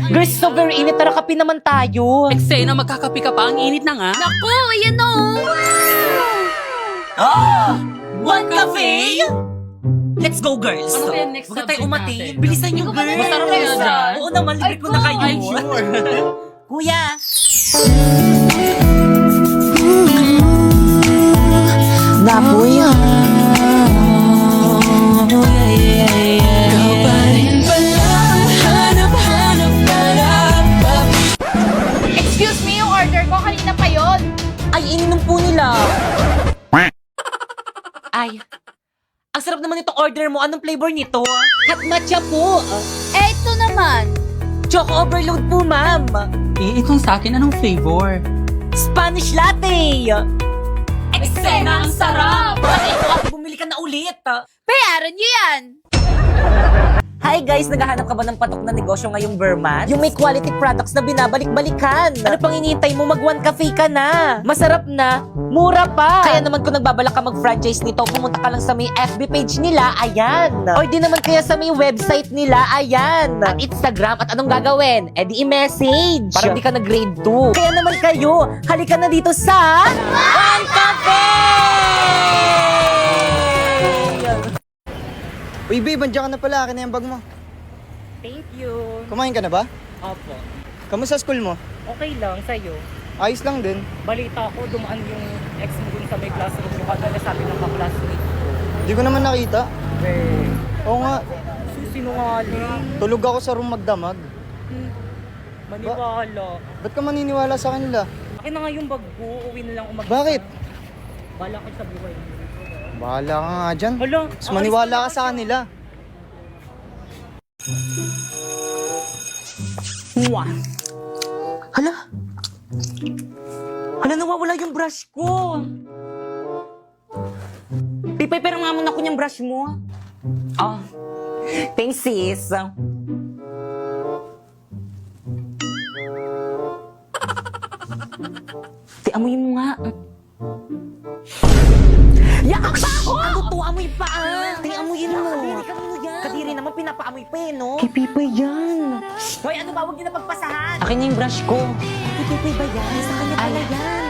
Girls, so very init. Tara, kape naman tayo. Eksena, magkakapi ka pa. Ang init na nga. Naku, ayan o. One cafe? Let's go, girls. Ano kaya next Huwag tayo subject umati. natin? Bilisan nyo, girls. Masarap kaya dyan? Oo naman, libre ko na kayo. Ay, sure. Kuya. Napoy. Excuse me, yung order ko kanina pa yon. Ay, ininom po nila. Ay, ang sarap naman itong order mo. Anong flavor nito? Hot matcha po. Eh, ito naman. Choco overload po, ma'am. Eh, itong sa akin, anong flavor? Spanish latte. Eksena, ang sarap. Ito, ate, bumili ka na ulit. Bayaran niyo yan. Hi guys, naghahanap ka ba ng patok na negosyo ngayong Verman? Yung may quality products na binabalik-balikan. Ano pang hinihintay mo? Mag-one cafe ka na. Masarap na, mura pa. Kaya naman kung nagbabalak ka mag-franchise nito, pumunta ka lang sa may FB page nila, ayan. Or di naman kaya sa may website nila, ayan. At Instagram, at anong gagawin? Eh di i-message. Para di ka na grade 2. Kaya naman kayo, halika na dito sa One Cafe! Uy, babe, andiyan ka na pala. Akin na yung bag mo. Thank you. Kumain ka na ba? Opo. Kamusta school mo? Okay lang, sa'yo. Ayos lang din. Balita ko, dumaan yung ex mo dun sa may classroom ko kada sabi ng ka-classmate ko. Hindi ko naman nakita. Eh, Oo nga, sinungaling. tulog ako sa room magdamag. Maniwala. Ba't ka maniniwala sa kanila? Akin na nga yung bag ko, uwi na lang umaga. Bakit? Bala ko sa buhay mo. Bahala ka nga dyan. Hala, Mas maniwala ka sa kanila. Mwah. Hala. Hala, nawawala yung brush ko. Pipay, pero nga muna ko yung brush mo. Ah. Thanks, sis. Amoy mo nga. Yakap pa ako! Ano to? Amoy pa ah! Amoyin mo. Kadiri ka mo yan. Kadiri naman, pinapaamoy pa eh, no? Kay Pipay yan. Hoy, ano ba? Huwag niyo na pagpasahan. Akin na yung brush ko. Kay Pipay ba yan? Sa kanya pala yan.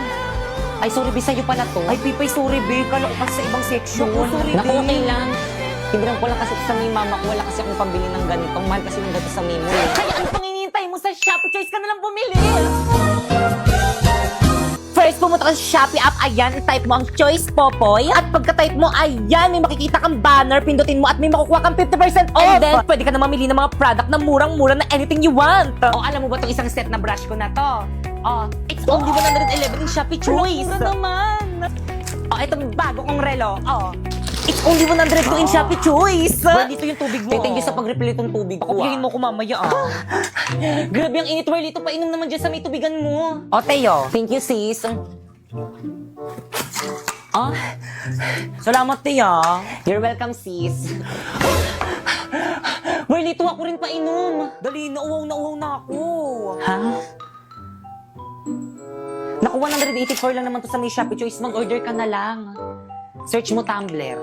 Ay, sorry, Bi, sa'yo pala to. Ay, Pipay, sorry, Bi. Kala ko kasi sa ibang section. Sorry, Bi. Naku, okay lang. Tindihan ko lang kasi sa may mama ko. Wala kasi akong pambili ng ganito. Mahal kasi ng ganito sa memo. Kaya ano pang hinihintay mo sa Shopee? Choice ka na lang bumili. First, pumunta ka sa Shopee app, ayan, type mo ang Choice Popoy. At pagka-type mo, ayan, may makikita kang banner, pindutin mo at may makukuha kang 50% off. And then, pwede ka na mamili ng mga product na murang-mura na anything you want. O, alam mo ba itong isang set na brush ko na to? O, it's only 111 in Shopee Choice. Mura naman. O, ito bago kong relo. O, it's only 102 in Shopee Choice. Well, dito yung tubig mo. Thank you sa pag-refill itong tubig ko. Pakupihin mo ko mamaya Grabe ang init, Whirly. Ito, painom naman dyan sa may tubigan mo. O, Teo. Thank you, sis. Salamat, Tia. You're welcome, sis. Whirly, ito ako rin painom. Dali, nauwaw na ako. Ha? Naku, 184 lang naman to sa may Shopee Choice. Mag-order ka na lang. Search mo Tumblr.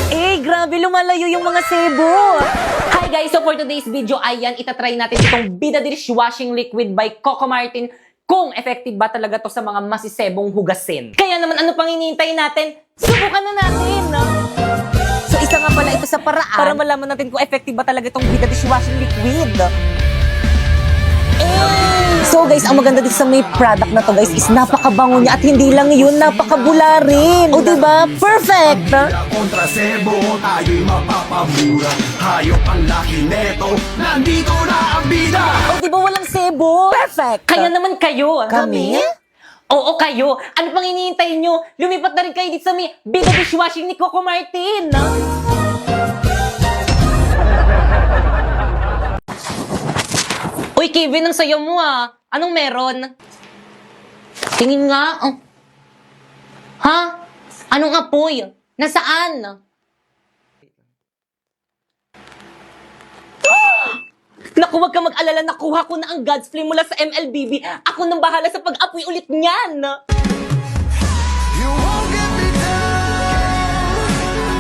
Eh, grabe, lumalayo yung mga sebo. Hi guys, so for today's video, ayan, itatry natin itong Bida Dishwashing Liquid by Coco Martin kung effective ba talaga to sa mga masisebong hugasin. Kaya naman, ano pang hinihintay natin? Subukan na natin, no? So, isa nga pala ito sa paraan para malaman natin kung effective ba talaga itong Bida Dishwashing Liquid. So guys, ang maganda dito sa may product na to guys is napakabango niya at hindi lang yun, napakabula rin. O diba? Perfect! Kontra sebo, tayo'y mapapamura. Hayop ang laki neto, nandito na ang bida. O diba walang sebo? Perfect! Kaya naman kayo. Kami? Oo, kayo. Ano pang hinihintay nyo? Lumipat na rin kayo dito sa may Bida Dishwashing ni Coco Martin. Uy, Kevin, ang sayo mo ah. Anong meron? Tingin nga. Ha? Anong apoy? Nasaan? Naku, wag ka mag-alala. Nakuha ko na ang God's Flame mula sa MLBB. Ako nang bahala sa pag-apoy ulit niyan. You won't get me down.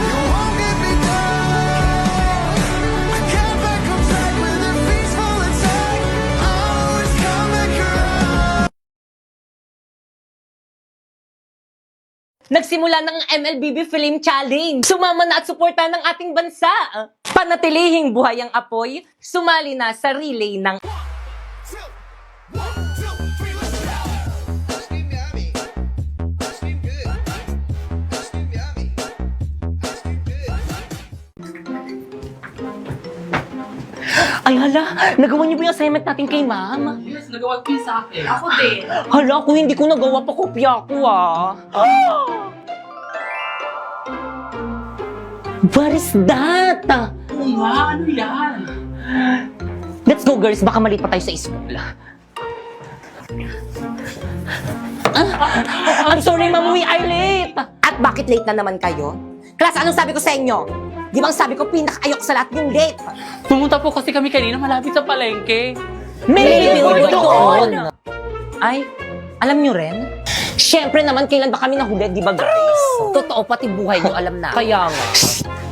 You won't get me down. I can't back up Nagsimula ng MLBB Film Challenge. Sumama na at suporta ng ating bansa. Panatilihing buhay ang apoy, sumali na sa relay ng Ay hala, nagawa niyo ba yung assignment natin kay ma'am? Yes, nagawa ko yun sa akin. Ako din. Hala, kung hindi ko nagawa pa kopya ko What is that? Oo nga, ano yan? Let's go girls, baka mali pa tayo sa school. I'm sorry ma'am, we are late. At bakit late na naman kayo? Class, anong sabi ko sa inyo? Di ba ang sabi ko, pinaka-ayok sa lahat yung late? Pumunta po kasi kami kanina malapit sa palengke. May billboard doon! Ay, alam nyo rin? Siyempre naman, kailan ba kami nahuli, di ba guys? Totoo, pati buhay nyo alam na. Kaya nga.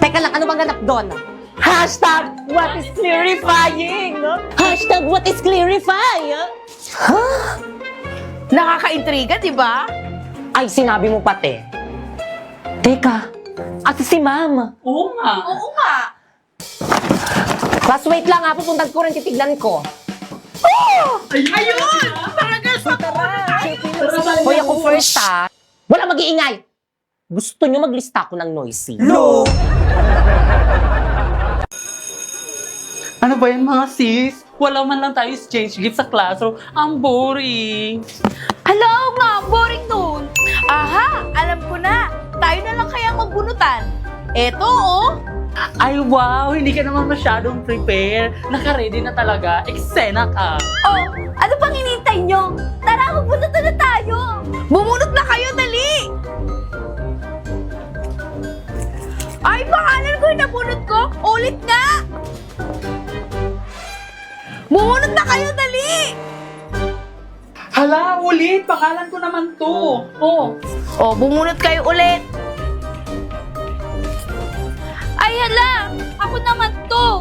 Teka lang, ano bang ganap doon? Hashtag, what is clarifying? Hashtag, what is clarifying? Nakaka-intriga, di ba? Ay, sinabi mo pati. Teka, at si ma'am. Oo nga. Oo nga. Class, wait lang ha, pupuntan ko rin, titignan ko. Ayun! Talaga sa Hoy, ako first ha. Wala mag-iingay. Gusto nyo maglista ko ng noisy? Ano ba yan mga sis? Wala man lang tayo exchange gift sa classroom. Ang boring. Hello nga, boring nun. Aha, alam ko na. Tayo na lang kaya magbunutan. Eto, oh. Ay wow, hindi ka naman masyadong prepare. Naka-ready na talaga. Eksena ka. Oh, ano pang hinintay nyo? Tara, magbunutan na tayo. Bumunot na kayo, dali. Ay, pangalan ko yung nabunot ko. Ulit nga. Bumunot na kayo, dali. Hala, ulit. Pangalan ko naman to. Oh. Oh, bumunot kayo ulit. Ay, hala! Ako naman to!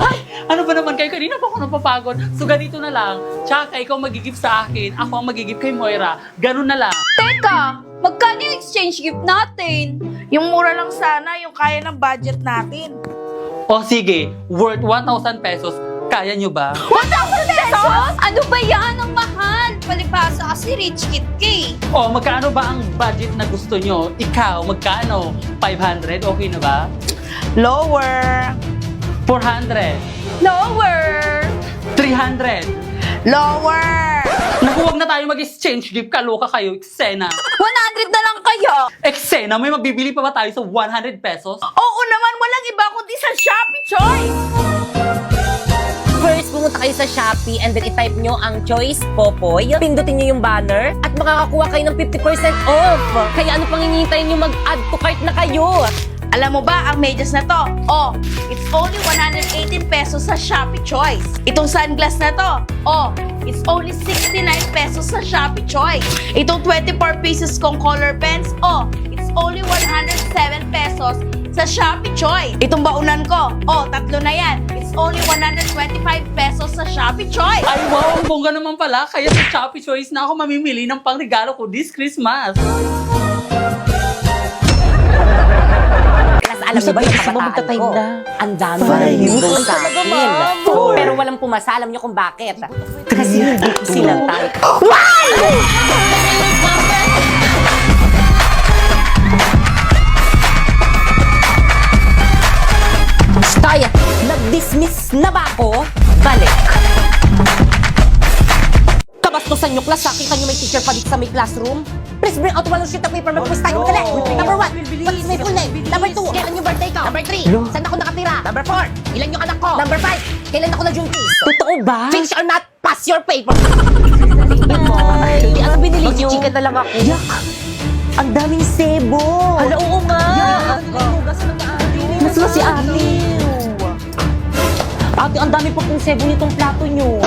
Ay, ano ba naman kayo? Kanina pa ako napapagod. So ganito na lang. Tsaka ikaw magigip sa akin. Ako ang magigip kay Moira. Ganun na lang. Teka! Magkano yung exchange gift natin? Yung mura lang sana, yung kaya ng budget natin. O sige, worth 1,000 pesos. Kaya nyo ba? 1,000 pesos? Ano ba yan? Ang mahal! Palipasa kasi rich kid ka. O magkano ba ang budget na gusto nyo? Ikaw, magkano? 500? Okay na ba? Lower! 400? Lower! 300? Lower! Naku, wag na tayo mag-exchange gift. Kaloka kayo, eksena. 100 na lang kayo! Eksena, may mabibili pa ba tayo sa 100 pesos? Oo naman, walang iba kundi sa Shopee Choice! First, pumunta kayo sa Shopee and then i-type nyo ang Choice Popoy. Pindutin nyo yung banner at makakakuha kayo ng 50% off. Kaya ano pang hinihintay nyo, mag-add to cart na kayo. Alam mo ba, ang medyas na to, oh, it's only 118 pesos sa Shopee Choice. Itong sunglass na to, oh, it's only 69 pesos sa Shopee Choice. Itong 24 pieces kong color pens, oh, it's only 107 pesos sa Shopee Choice. Itong baunan ko, oh, 3 na yan. It's only 125 pesos sa Shopee Choice. Ay wow, ang bongga naman pala. Kaya sa Shopee Choice na ako mamimili ng pangregalo ko this Christmas. Alam mo ba yung kabataan ko? Ang dami na nag sa akin. Pero walang pumasa. Alam nyo kung bakit? Kasi sila tayo. Stay! Nag-dismiss na ba ako? Balik! Kabastusan nyo, class. Nakita nyo may teacher pa dito sa may classroom? Please bring out one sheet of paper. Mag-quiz tayo. Dali! Number 1, what is my full name? Number 2, kailan yung birthday ko? Number 3, saan ako nakatira? Number 4, ilan yung anak ko? Number 5, kailan ako na-junkies? Totoo ba? Finish or not, pass your paper! Hindi, ano binili nyo? Magchichika na lang ako. Yak! Ang daming sebo! Hala, oo nga! Nasaan si ate? Ate, ang dami pa pong sebo nitong plato nyo.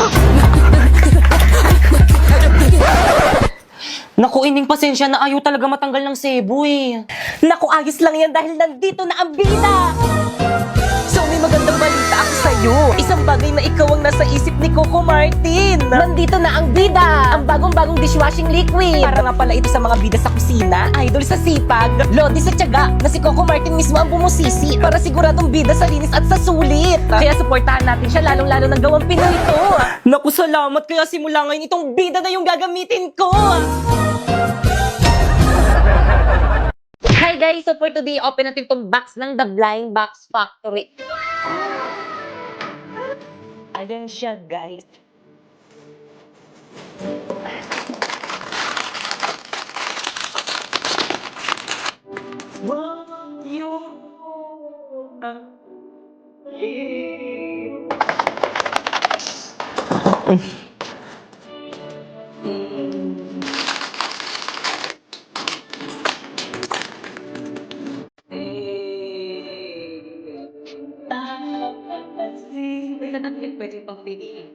Naku, ining pasensya na ayaw talaga matanggal ng sebo eh. Naku, ayos lang yan dahil nandito na ang bida! So, may magandang balita ako sa'yo. kayo. Isang bagay na ikaw ang nasa isip ni Coco Martin. Nandito na ang bida, ang bagong-bagong dishwashing liquid. Para nga pala ito sa mga bida sa kusina, idol sa sipag, lodi sa tiyaga, na si Coco Martin mismo ang bumusisi para siguradong bida sa linis at sa sulit. Kaya supportahan natin siya, lalong-lalo ng gawang Pinoy ito. Naku, salamat. Kaya simula ngayon itong bida na yung gagamitin ko. Hi guys! So for today, open natin itong box ng The Blind Box Factory. Ayan siya, guys. Wow, yun. Pwede pang piliin.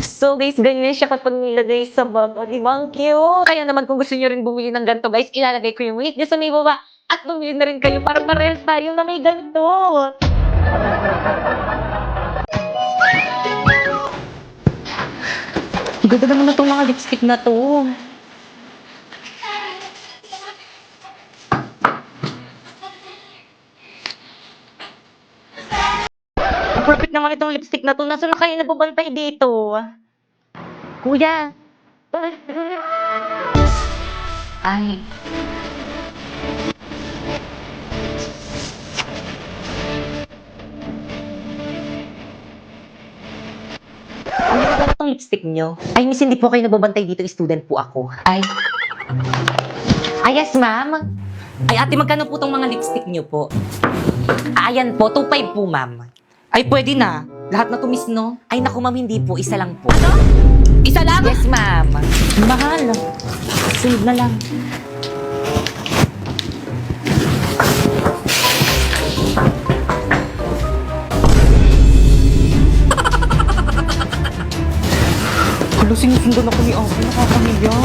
So guys, ganyan siya kapag nilagay sa bag. O, di ba? Ang cute! Kaya naman kung gusto nyo rin bumili ng ganito guys, ilalagay ko yung link dyan sa may baba. At bumili na rin kayo para parehas tayo na may ganito. Ganda naman na itong mga lipstick na to. Perfect naman itong lipstick na to. Nasaan na kayo nababantay dito? Kuya! Ay. Ano ba itong lipstick nyo? Ay, miss, hindi po kayo nababantay dito. Student po ako. Ay. Ay, yes, ma'am. Ay, ate, magkano po itong mga lipstick nyo po? Ayan po, 2.5 po, ma'am. Ay, pwede na. Lahat na to, miss, no? Ay, naku, ma'am, hindi po. Isa lang po. Ano? Isa lang? Yes, ma'am. Mahal. Sunod na lang. Hala, sinusundan ako ni Ate. Nakakahiya.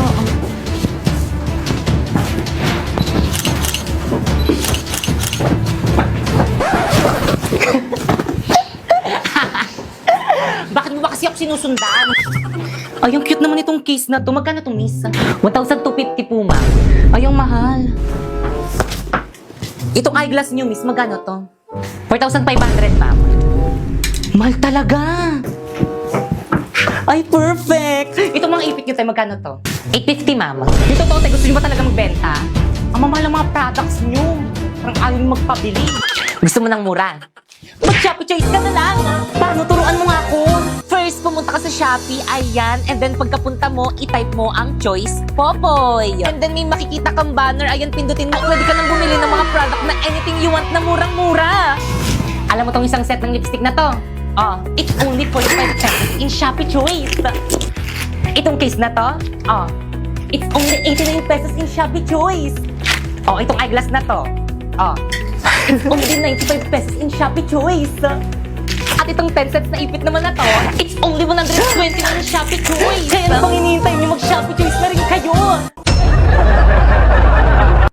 Bakit mo ba kasi ako sinusundan? Ay, ang cute naman itong case na to. Magkano to, miss? 1,250 po, ma'am. Ay, ang mahal. Itong eyeglass niyo, miss, magkano to? 4,500, ma'am. Mahal talaga. Ay, perfect. Itong mga ipit niyo tayo, magkano to? 850, ma'am. Yung totoo tayo, gusto niyo ba talaga magbenta? Ang mamahal ng mga products niyo. Parang ayaw niyo magpabili. Gusto mo ng mura? Mag-Shopee Choice ka na lang! Paano? Turuan mo nga ako! First, pumunta ka sa Shopee, ayan. And then, pagkapunta mo, itype mo ang Choice Popoy. And then, may makikita kang banner, ayan, pindutin mo. Pwede ka nang bumili ng mga product na anything you want na murang-mura. Alam mo tong isang set ng lipstick na to? Oh, it's only 45 pesos in Shopee Choice. Itong case na to? Oh, it's only 89 pesos in Shopee Choice. Oh, itong eyeglass na to? Oh, only 95 pesos in Shopee Choice. At itong 10 sets na ipit naman na to, it's only 120 in Shopee Choice. Kaya na pang hinihintay niyo mag-Shopee Choice na rin kayo.